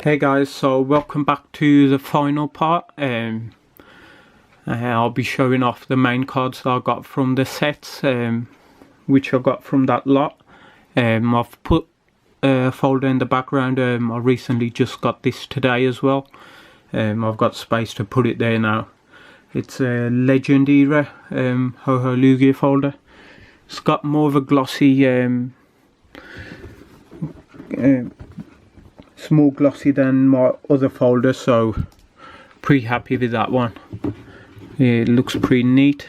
Hey guys, so welcome back to the final part. I'll be showing off the main cards that I got from the sets, which I got from that lot. I've put a folder in the background. I recently just got this today as well. I've got space to put it there now. It's a Legend era Ho-Ho Lugia folder. It's got more of a glossy, more glossy than my other folder, so pretty happy with that one. It looks pretty neat,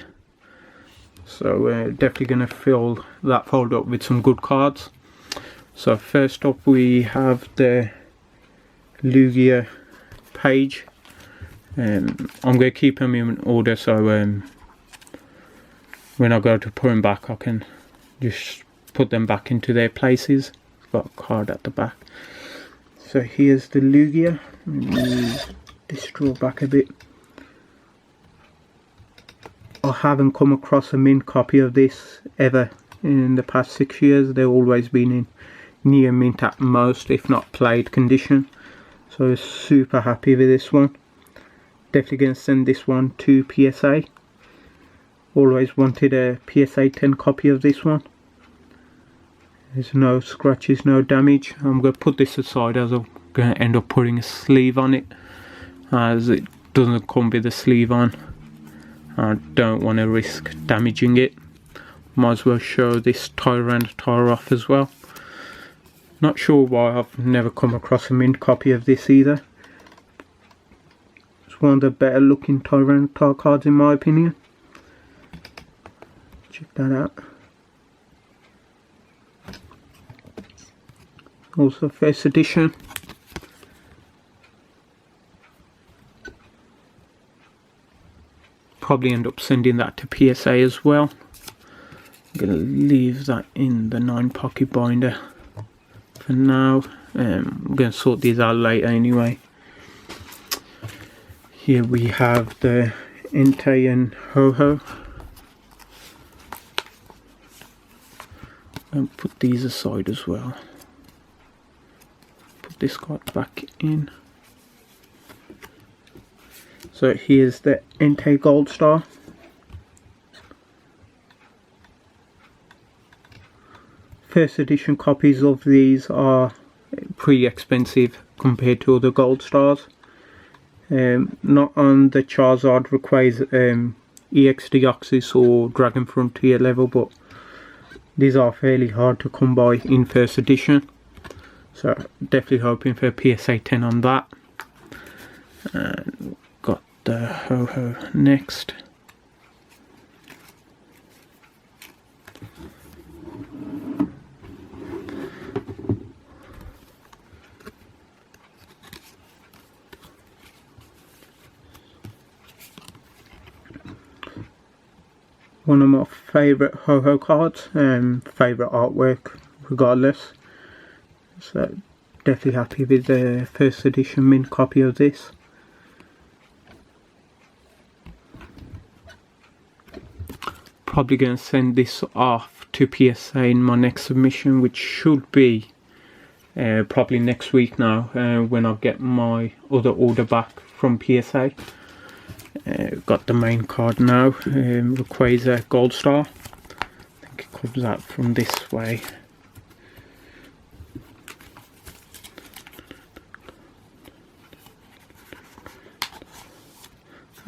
so definitely gonna fill that folder up with some good cards. So first up we have the Lugia page. I'm gonna keep them in order, so when I go to put them back I can just put them back into their places. Got a card at the back. So here's the Lugia. Move this straw back a bit. I haven't come across a mint copy of this ever in the past 6 years. They've always been in near mint at most, if not played condition. So super happy with this one. Definitely going to send this one to PSA. Always wanted a PSA 10 copy of this one. There's no scratches, no damage. I'm going to put this aside as I'm going to end up putting a sleeve on it, as it doesn't come with a sleeve on. I don't want to risk damaging it. Might as well show this tie around tie off as well. Not sure why I've never come across a mint copy of this either. It's one of the better looking tie around tie cards in my opinion. Check that out. Also first edition. Probably end up sending that to PSA as well. I'm going to leave that in the 9 pocket binder for now. I'm going to sort these out later anyway. Here we have the Entei and Ho-Ho. And put these aside as well. Put this card back in. So here's the Entei Gold Star. First edition copies of these are pretty expensive compared to other Gold Stars. Not on the Charizard, Rayquaza, EX Deoxys or Dragon Frontier level, but these are fairly hard to come by in first edition. So definitely hoping for a PSA 10 on that. And got the Ho-Ho next. One of my favourite Ho-Ho cards, favourite artwork regardless. So definitely happy with the first edition mint copy of this. Probably going to send this off to PSA in my next submission, which should be probably next week now, when I get my other order back from PSA. Got the main card now, Rayquaza Gold Star. I think it comes out from this way.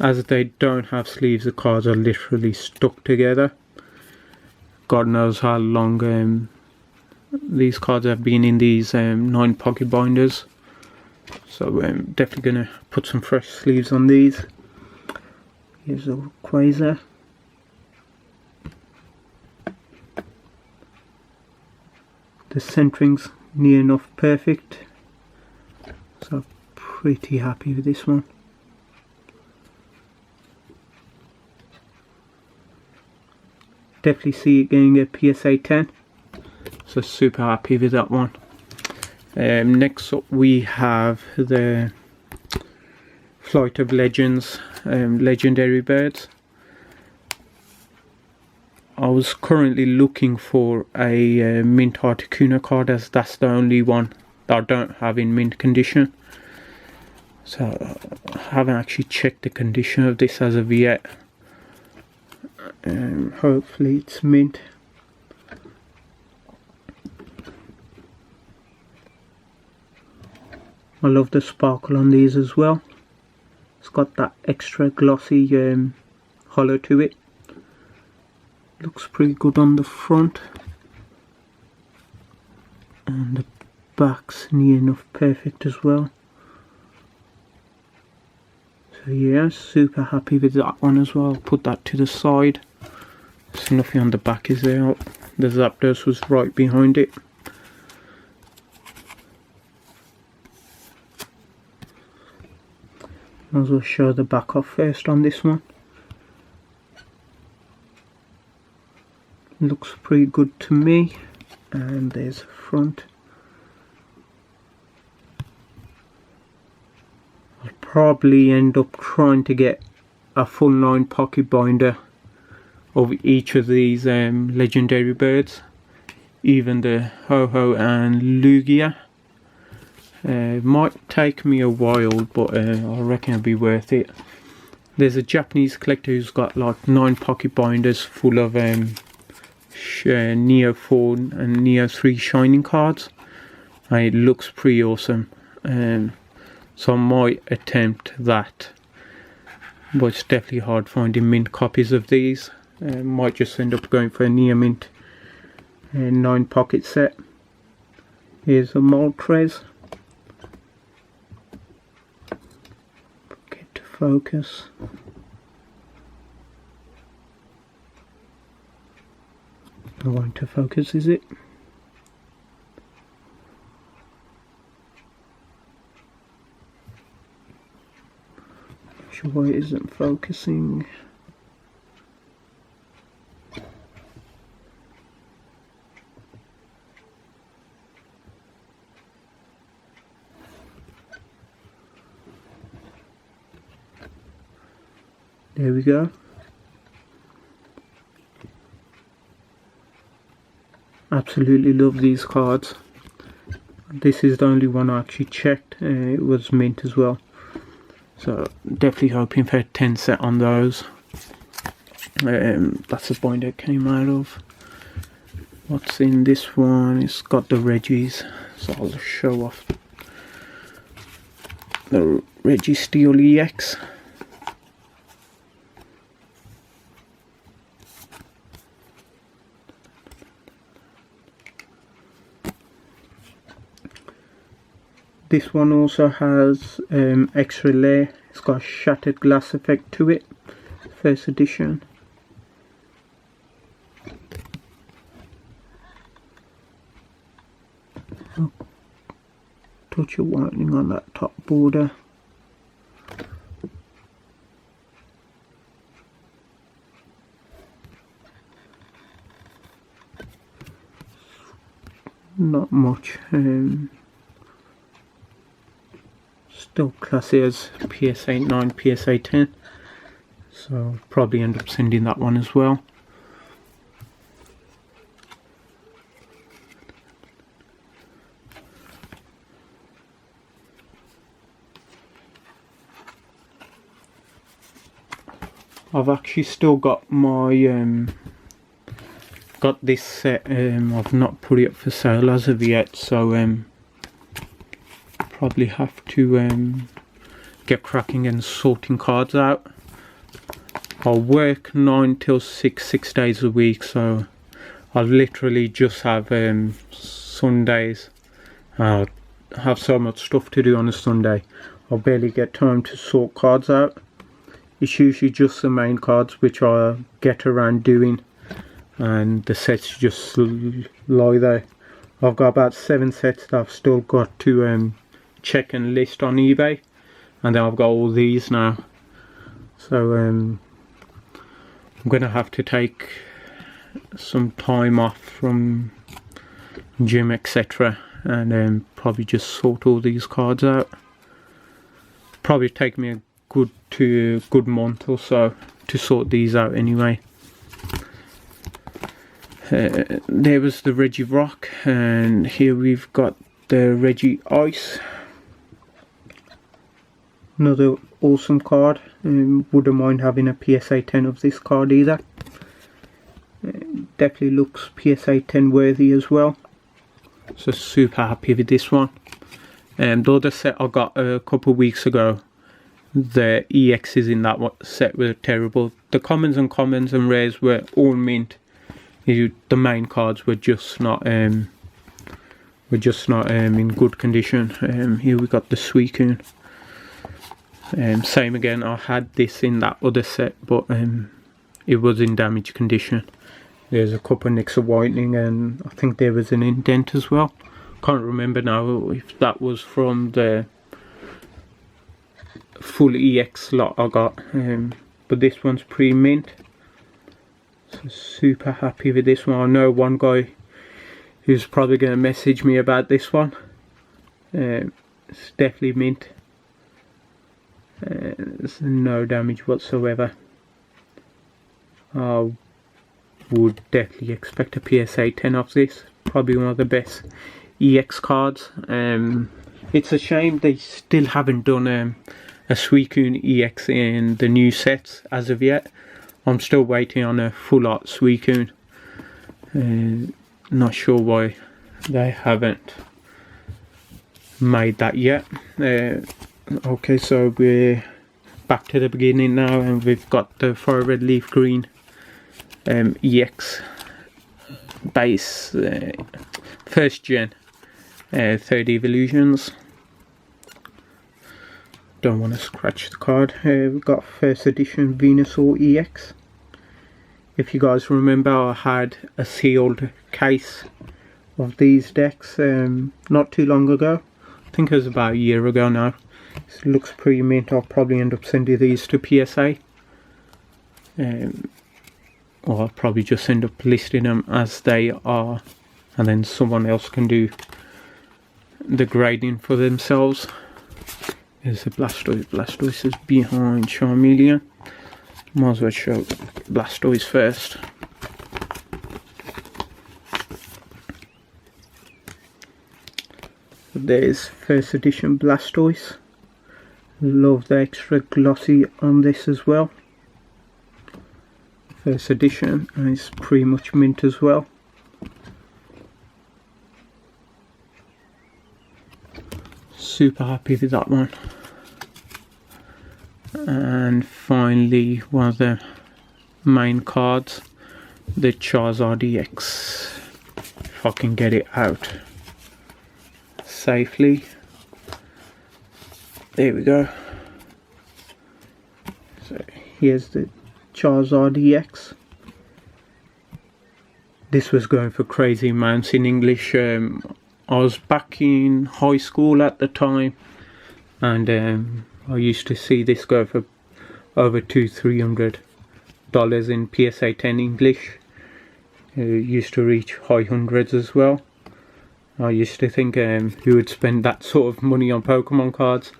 As they don't have sleeves, the cards are literally stuck together. God knows how long these cards have been in these 9 pocket binders. So definitely going to put some fresh sleeves on these. Here's a Rayquaza. The centering's near enough perfect. So pretty happy with this one. Definitely see it getting a PSA 10. So super happy with that one. Next up we have the Flight of Legends Legendary Birds. I was currently looking for a Mint Articuno card, as that's the only one that I don't have in mint condition. So I haven't actually checked the condition of this as of yet. Hopefully it's mint. I love the sparkle on these as well. It's got that extra glossy hollow to it. Looks pretty good on the front. And the back's near enough perfect as well. So yeah, super happy with that one as well. I'll put that to the side. So nothing on the back is there. The Zapdos was right behind it. Might as well show the back off first on this one. Looks pretty good to me. And there's the front. I'll probably end up trying to get a full 9 pocket binder of each of these legendary birds, even the Ho-Ho and Lugia. Might take me a while, but I reckon it'll be worth it. There's a Japanese collector who's got like 9 pocket binders full of Neo 4 and Neo 3 shining cards, and it looks pretty awesome. So I might attempt that, but it's definitely hard finding mint copies of these. Might just end up going for a Neo Mint 9 pocket set. Here's a Moltres. Get to focus. Not going to focus, is it? Not sure why it isn't focusing. There we go. Absolutely love these cards. This is the only one I actually checked. It was mint as well. So definitely hoping for a 10 set on those. That's the binder it came out of. What's in this one? It's got the Regis. So I'll show off the Registeel EX. This one also has extra layer. It's got a shattered glass effect to it. First edition. Oh, touch of whitening on that top border. Not much. Still classy as PSA 9, PSA 10, so probably end up sending that one as well. I've actually still got my got this set. I've not put it up for sale as of yet, so probably have to get cracking and sorting cards out. I'll work 9 till 6 days a week, so I'll literally just have Sundays. I'll have so much stuff to do on a Sunday, I'll barely get time to sort cards out. It's usually just the main cards which I get around doing, and the sets just lie there. I've got about 7 sets that I've still got to check and list on eBay, and then I've got all these now. So I'm gonna have to take some time off from gym, etc., and probably just sort all these cards out. Probably take me a good month or so to sort these out anyway. There was the regisrock, and here we've got the the Reggie Ice. Another awesome card. Wouldn't mind having a PSA 10 of this card either. Definitely looks PSA 10 worthy as well. So super happy with this one. The other set I got a couple of weeks ago, the EXs in that set were terrible. The commons and rares were all mint. The main cards were just not in good condition. Here we got the Suicune. Same again, I had this in that other set, but it was in damaged condition. There's a couple of nicks of whitening, and I think there was an indent as well. Can't remember now if that was from the full EX lot I got, but this one's pre-mint. So super happy with this one. I know one guy who's probably going to message me about this one. It's definitely mint. There's no damage whatsoever. I would definitely expect a PSA 10 of this. Probably one of the best EX cards. It's a shame they still haven't done a Suicune EX in the new sets as of yet. I'm still waiting on a full art Suicune. Not sure why they haven't made that yet. Okay, so we're back to the beginning now, and we've got the Fire Red Leaf Green EX base, first gen, third evolutions. Don't want to scratch the card. We've got first edition Venusaur EX. If you guys remember, I had a sealed case of these decks not too long ago. I think it was about a year ago now. It looks pretty mint. I'll probably end up sending these to PSA. Or I'll probably just end up listing them as they are, and then someone else can do the grading for themselves. There's a Blastoise. Blastoise is behind Charmeleon. Might as well show Blastoise first. There's first edition Blastoise. Love the extra glossy on this as well. First edition, and it's pretty much mint as well. Super happy with that one. And finally, one of the main cards, the Charizard EX. If I can get it out safely. There we go. So here's the Charizard EX. This was going for crazy amounts in English. I was back in high school at the time, and I used to see this go for over $200-300 in PSA 10 English. It used to reach high hundreds as well. I used to think who would spend that sort of money on Pokemon cards,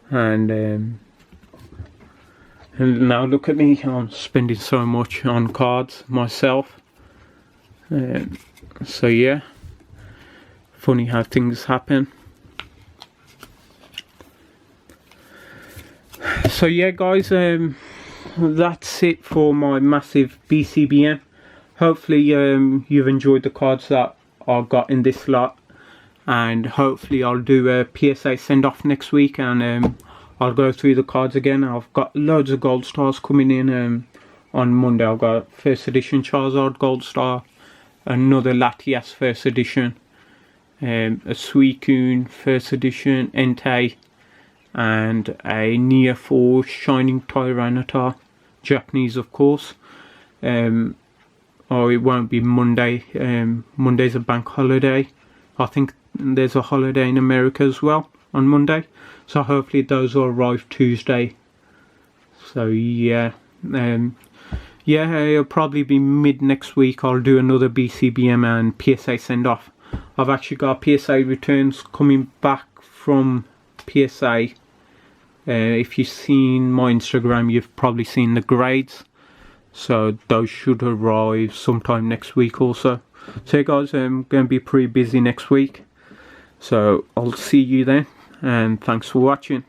and now look at me, I'm spending so much on cards myself. So yeah, funny how things happen. So yeah guys, that's it for my massive BCBM. Hopefully you've enjoyed the cards that I got in this lot, and hopefully I'll do a PSA send off next week, and I'll go through the cards again. I've got loads of gold stars coming in on Monday. I've got first edition Charizard gold star, another Latias first edition, a Suicune first edition Entei, and a Near Force Shining Tyranitar, Japanese of course. Or it won't be Monday. Monday's a bank holiday. I think there's a holiday in America as well on Monday, so hopefully those will arrive Tuesday. So yeah, it'll probably be mid next week. I'll do another BCBM and PSA send off. I've actually got PSA returns coming back from PSA. If you've seen my Instagram, you've probably seen the grades, so those should arrive sometime next week also. So guys, I'm going to be pretty busy next week. So I'll see you then, and thanks for watching.